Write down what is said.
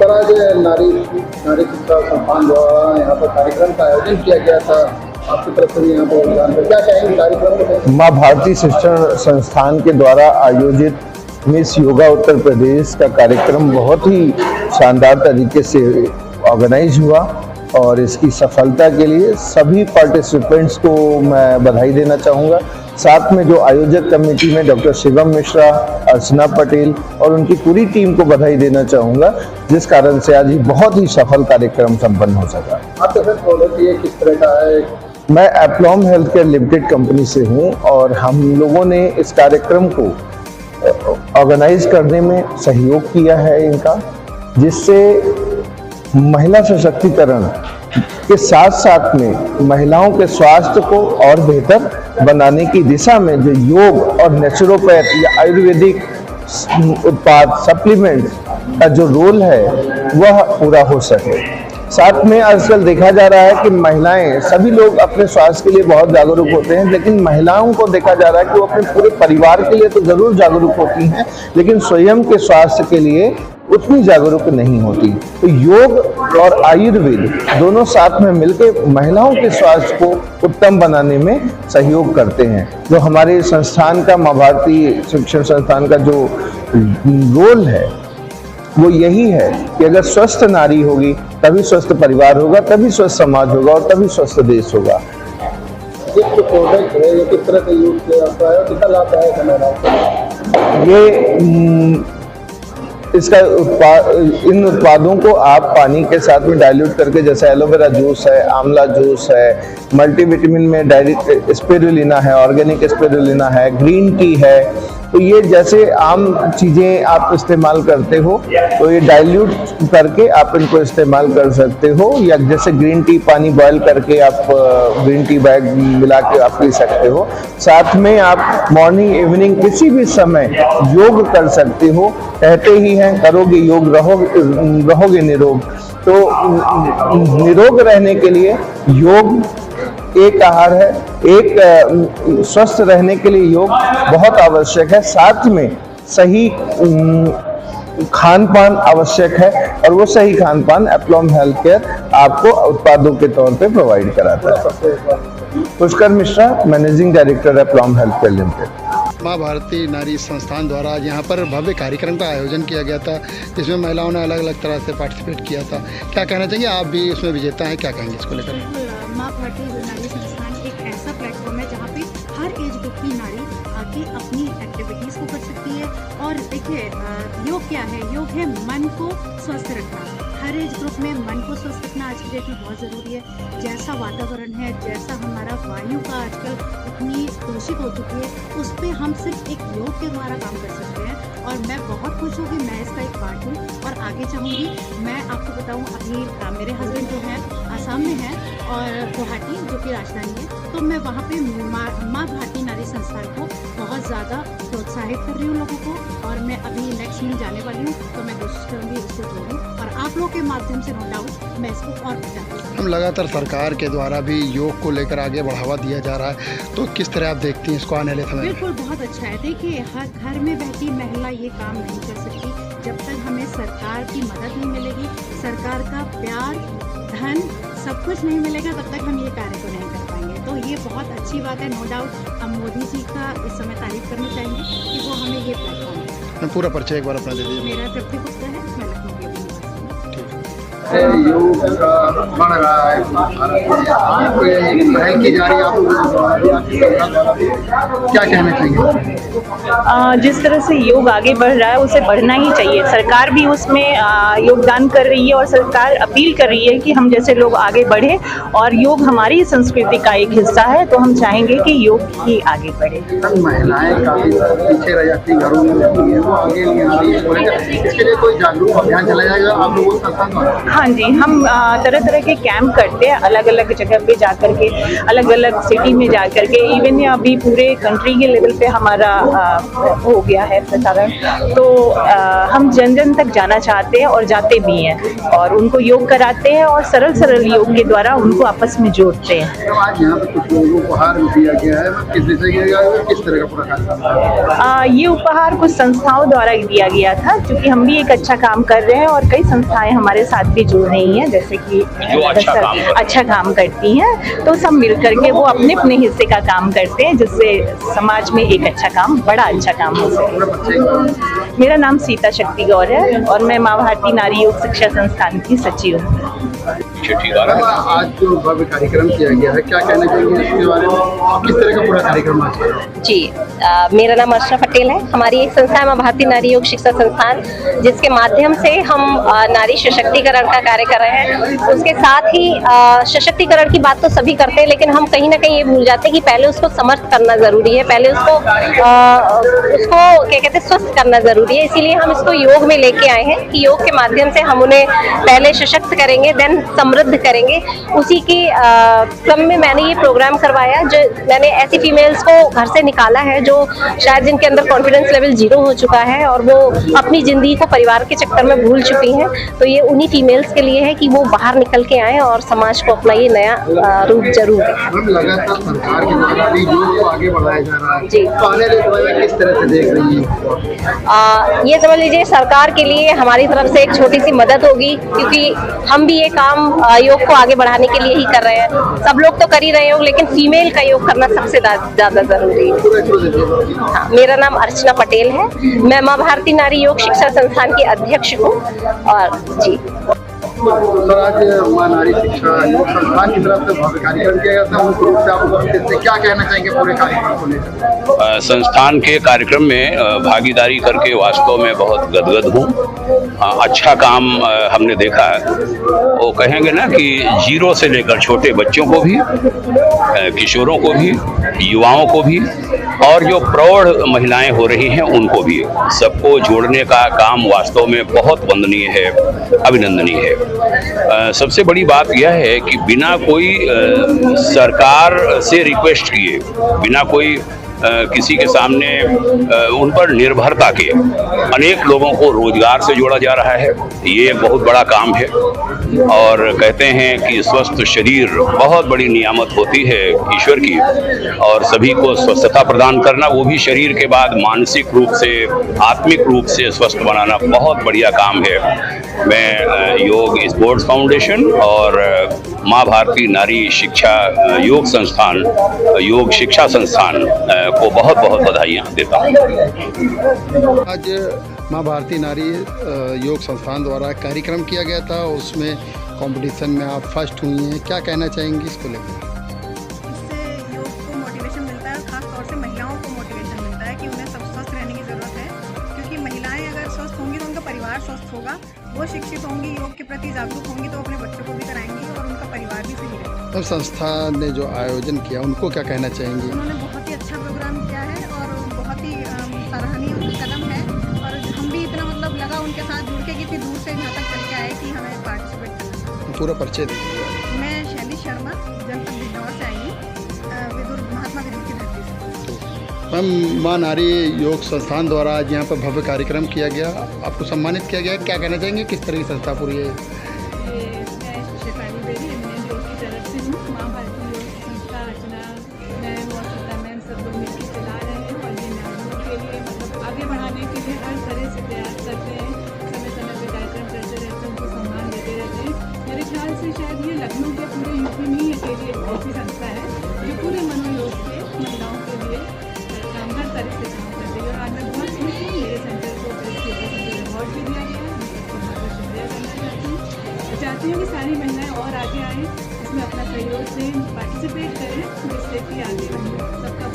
द्वारा जो नारी शिक्षा संस्थान द्वारा यहाँ पर कार्यक्रम का आयोजन किया गया था, आपकी तरफ से भी यहाँ पर योगदान है, क्या कहेंगे कार्यक्रम को? माँ भारती शिक्षण संस्थान के द्वारा आयोजित मिस योगा उत्तर प्रदेश का कार्यक्रम बहुत ही शानदार तरीके से ऑर्गेनाइज हुआ और इसकी सफलता के लिए सभी पार्टिसिपेंट्स को मैं बधाई देना चाहूँगा। साथ में जो आयोजक कमेटी में डॉक्टर शिवम मिश्रा, अर्चना पटेल और उनकी पूरी टीम को बधाई देना चाहूँगा, जिस कारण से आज ये बहुत ही सफल कार्यक्रम संपन्न हो सका। आपका सर प्रोडक्ट ये किस तरह का है? मैं एप्लॉम हेल्थ केयर लिमिटेड कंपनी से हूँ और हम लोगों ने इस कार्यक्रम को ऑर्गेनाइज करने में सहयोग किया है इनका, जिससे महिला सशक्तिकरण के साथ साथ में महिलाओं के स्वास्थ्य को और बेहतर बनाने की दिशा में जो योग और नेचुरोपैथ या आयुर्वेदिक उत्पाद सप्लीमेंट का जो रोल है वह पूरा हो सके। साथ में आजकल देखा जा रहा है कि महिलाएं, सभी लोग अपने स्वास्थ्य के लिए बहुत जागरूक होते हैं, लेकिन महिलाओं को देखा जा रहा है कि वो अपने पूरे परिवार के लिए तो जरूर जागरूक होती हैं, लेकिन स्वयं के स्वास्थ्य के लिए उतनी जागरूक नहीं होती। तो योग और आयुर्वेद दोनों साथ में मिलकर महिलाओं के स्वास्थ्य को उत्तम बनाने में सहयोग करते हैं। जो हमारे संस्थान का, माँ भारती शिक्षण संस्थान का जो रोल है वो यही है कि अगर स्वस्थ नारी होगी तभी स्वस्थ परिवार होगा, तभी स्वस्थ समाज होगा और तभी स्वस्थ देश होगा। ये जो प्रोडक्ट है ये किस तरह से यूज किया जाता है, कितना लाभदायक है महिलाओं को? ये इसका इन उत्पादों को आप पानी के साथ में डाइल्यूट करके, जैसे एलोवेरा जूस है, आंवला जूस है, मल्टीविटामिन में डायरेक्ट स्पिरुलिना है, ऑर्गेनिक स्पिरुलिना है, ग्रीन टी है, तो ये जैसे आम चीज़ें आप इस्तेमाल करते हो तो ये डाइल्यूट करके आप इनको इस्तेमाल कर सकते हो, या जैसे ग्रीन टी पानी बॉयल करके आप ग्रीन टी बैग मिला के आप पी सकते हो। साथ में आप मॉर्निंग इवनिंग किसी भी समय योग कर सकते हो। कहते ही हैं करोगे योग रहोगे निरोग। तो निरोग रहने के लिए योग एक आहार है, एक स्वस्थ रहने के लिए योग बहुत आवश्यक है। साथ में सही खान पान आवश्यक है और वो सही खान पान एप्लॉम हेल्थ केयर आपको उत्पादों के तौर पे प्रोवाइड कराता है। Pushkar Mishra, managing director Aplomb Health Care Limited. माँ भारती नारी संस्थान द्वारा आज यहाँ पर भव्य कार्यक्रम का आयोजन किया गया था, जिसमें महिलाओं ने अलग अलग तरह से पार्टिसिपेट किया था। क्या कहना चाहिए, आप भी उसमें विजेता हैं, क्या कहेंगे इसको लेकर? माँ भारती नारी संस्थान एक ऐसा प्लेटफॉर्म है जहाँ पे हर एज ग्रुप की नारी आके अपनी एक्टिविटीज़ को कर सकती है। और देखिए योग क्या है? योग है मन को स्वस्थ रखना। हर एज ग्रुप में मन को स्वस्थ रखना आज की डेट में बहुत ज़रूरी है। जैसा वातावरण है, जैसा हमारा वायु का आजकल इतनी दूषित हो चुकी है, उस पर हम सिर्फ एक योग के द्वारा काम कर सकते हैं। और मैं बहुत खुश हूँ कि मैं इसका एक पार्ट हूँ और आगे चाहूँगी। मैं आपको बताऊँ, अभी मेरे हस्बैंड जो हैं आसाम में हैं और गुवाहाटी जो कि राजधानी है, तो मैं वहाँ पे माँ भारती नारी संस्थान को बहुत ज़्यादा प्रोत्साहित कर रही हूँ लोगों को। और मैं अभी नेक्स्ट वीक जाने वाली हूँ, तो मैं कोशिश करूँगी इसको जोड़ूँ और आप लोगों के माध्यम से नो डाउट मैं इसको और बढ़ाऊँ। हम लगातार सरकार के द्वारा भी योग को लेकर आगे बढ़ावा दिया जा रहा है, तो किस तरह आप देखती हैं इसको आने वाले समय? बिल्कुल बहुत अच्छा है। देखिए हर घर में बैठी महिला ये काम नहीं कर सकती जब तक हमें सरकार की मदद नहीं मिलेगी, सरकार का प्यार, धन सब कुछ नहीं मिलेगा, तब तक हम ये कार्य को नहीं कर पाएंगे। तो ये बहुत अच्छी बात है, नो डाउट हम मोदी जी का इस समय तारीफ करना चाहेंगे कि वो हमें ये प्लेटफॉर्म है। पूरा परिचय एक बार अपना दे दीजिए। मेरा तृप्ति गुप्ता है, मैं लखनऊ की निवासी योग बढ़ रहा है, पहल की जा रही है, आप क्या कहना चाहेंगे? जिस तरह से योग आगे बढ़ रहा है उसे बढ़ना ही चाहिए। सरकार भी उसमें योगदान कर रही है और सरकार अपील कर रही है कि हम जैसे लोग आगे बढ़े, और योग हमारी संस्कृति का एक हिस्सा है, तो हम चाहेंगे कि योग ही आगे बढ़े। महिलाएं काफी पीछे रह जाती हैं, घरों में रहती हैं, वो आगे नहीं आ रही है, इसके लिए कोई जागरूक अभियान चलाया जाएगा आप लोगों के साथ? हाँ जी, हम तरह तरह के कैंप करते हैं अलग अलग जगह पे जा कर के, अलग अलग सिटी में जा कर के। इवन अभी पूरे कंट्री के लेवल पे हमारा हो गया है प्रसारण। तो हम जन जन तक जाना चाहते हैं और जाते भी हैं, और उनको योग कराते हैं और सरल सरल योग के द्वारा उनको आपस में जोड़ते हैं। तो आज यहाँ पे कुछ लोगों को उपहार दिया गया है, किस तरह से दिया गया है, किस तरह का पूरा कार्यक्रम? ये उपहार कुछ संस्थाओं द्वारा दिया गया था, क्योंकि हम भी एक अच्छा काम कर रहे हैं और कई संस्थाएं हमारे साथ भी जुड़ रही हैं, जैसे कि जो अच्छा काम करती हैं। तो सब मिल करके वो अपने अपने हिस्से का काम करते हैं, जिससे समाज में एक अच्छा काम, बड़ा अच्छा काम हो सके। मेरा नाम सीता शक्ति गौर है और मैं माँ भारती नारी योग शिक्षा संस्थान की सचिव हूँ। आज जो भव्य कार्यक्रम किया गया है, क्या कहना चाहिए इसके बारे में? किस तरह का पूरा कार्यक्रम आज किया? जी, मेरा नाम अर्चना पटेल है। हमारी एक संस्था है माँ भारती नारी योग शिक्षा संस्थान, जिसके माध्यम से हम नारी सशक्तिकरण का कार्य कर रहे हैं। उसके साथ ही सशक्तिकरण की बात तो सभी करते हैं, लेकिन हम कहीं ना कहीं ये भूल जाते हैं कि पहले उसको समर्थ करना जरूरी है, पहले उसको क्या कहते हैं, स्वस्थ करना जरूरी है। इसीलिए हम इसको योग में लेके आए हैं कि योग के माध्यम से हम उन्हें पहले सशक्त करेंगे, देन समृद्ध करेंगे। उसी के क्रम में मैंने ये प्रोग्राम करवाया, जो मैंने ऐसी फीमेल्स को घर से निकाला है जो शायद जिनके अंदर कॉन्फिडेंस लेवल 0 हो चुका है और वो अपनी जिंदगी को परिवार के चक्कर में भूल चुकी हैं। तो ये उन्हीं फीमेल्स के लिए है कि वो बाहर निकल के आए और समाज को अपना ये नया रूप जरूर दें। लगातार सरकार के द्वारा भी योग को आगे बढ़ाया जा रहा है जी, तो आने वाले समय में किस तरह से देख रही है? ये समझ लीजिए सरकार के लिए हमारी तरफ से एक छोटी सी मदद होगी, क्योंकि हम भी ये काम योग को आगे बढ़ाने के लिए ही कर रहे हैं। सब लोग तो कर ही रहे हो, लेकिन फीमेल का योग करना सबसे ज्यादा जरूरी है। हाँ, मेरा नाम अर्चना पटेल है। मैं माँ भारती नारी योग शिक्षा संस्थान की अध्यक्ष हूँ। और जी सर, आज माँ नारी शिक्षा योग संस्थान की तरफ से भव्य कार्यक्रम किया गया था, मुख्य रूप से आप उपस्थित थे, क्या कहना चाहेंगे पूरे कार्यक्रम को लेकर? संस्थान के कार्यक्रम में भागीदारी करके वास्तव में बहुत गदगद हूँ। अच्छा काम हमने देखा है। वो कहेंगे ना कि 0 से लेकर छोटे बच्चों को भी, किशोरों को भी, युवाओं को भी, और जो प्रौढ़ महिलाएं हो रही हैं उनको भी, सबको जोड़ने का काम वास्तव में बहुत वंदनीय है, अभिनंदनीय है। सबसे बड़ी बात यह है कि बिना कोई सरकार से रिक्वेस्ट किए, बिना कोई किसी के सामने उन पर निर्भरता के अनेक लोगों को रोजगार से जोड़ा जा रहा है। ये एक बहुत बड़ा काम है और कहते हैं कि स्वस्थ शरीर बहुत बड़ी नियामत होती है ईश्वर की, और सभी को स्वस्थता प्रदान करना, वो भी शरीर के बाद मानसिक रूप से, आत्मिक रूप से स्वस्थ बनाना बहुत बढ़िया काम है। मैं योग स्पोर्ट्स फाउंडेशन और माँ भारती नारी शिक्षा योग संस्थान, योग शिक्षा संस्थान को बहुत बहुत बधाइयाँ देता हूँ। आज माँ भारती नारी योग संस्थान द्वारा कार्यक्रम किया गया था, उसमें कंपटीशन में आप फर्स्ट हुई हैं, क्या कहना चाहेंगी इसको लेकर? इससे योग को मोटिवेशन मिलता है, खास तौर से महिलाओं को मोटिवेशन मिलता है कि उन्हें सब स्वस्थ रहने की ज़रूरत है, क्योंकि महिलाएं अगर स्वस्थ होंगी तो उनका परिवार स्वस्थ होगा, वो शिक्षित होंगी, योग के प्रति जागरूक होंगी तो अपने बच्चों को भी कराएंगी और उनका परिवार भी सही रहेगा। तब संस्था ने जो आयोजन किया उनको क्या कहना चाहेंगी? उन्होंने बहुत ही अच्छा प्रोग्राम किया है और बहुत ही सराहनीय कदम है, और हम भी इतना मतलब लगा उनके साथ जुड़ के कि इतनी दूर से यहाँ तक चल के आए कि हमें पार्टिसिपेट करना। पूरा परिचय दीजिए। मैं शैली शर्मा, जनपद बिजनौर से आई हूँ, विदुर महात्मा विदुर की धरती से। मैम, माँ नारी योग संस्थान द्वारा आज यहाँ पर भव्य कार्यक्रम किया गया, आपको सम्मानित किया गया, क्या कहना चाहेंगे, किस तरह की संस्था पूरी है? मैं शेफाली बेरी इंडियन योग की तरफ से हूँ। माँ भारती योग संस्था अर्चना मैम और सीता मैम सब लोग मिलकर चला रहे हैं और ये नारियों के लिए मतलब आगे बढ़ाने के लिए हर तरह से प्रयास करते हैं, समय समय पर कार्यक्रम करते रहते हैं, उनको सम्मान देते रहते हैं। मेरे ख्याल से शायद ये लखनऊ के पूरे यूपी में ही अकेली एक ऐसी संस्था है जो पूरे मनोयोग से महिलाओं के लिए काम हर तरह से काम करती है। और आज मैं बहुत खुश हूँ, मेरे सेंटर को अवार्ड भी दिया गया है, मैं सबको बहुत बहुत शुक्रिया करना चाहती हूँ। चाहती हूँ कि सारी महिलाएं और आगे आएँ, इसमें अपना सहयोग दें, पार्टिसिपेट करें, जिससे कि आगे बढ़ें। सबका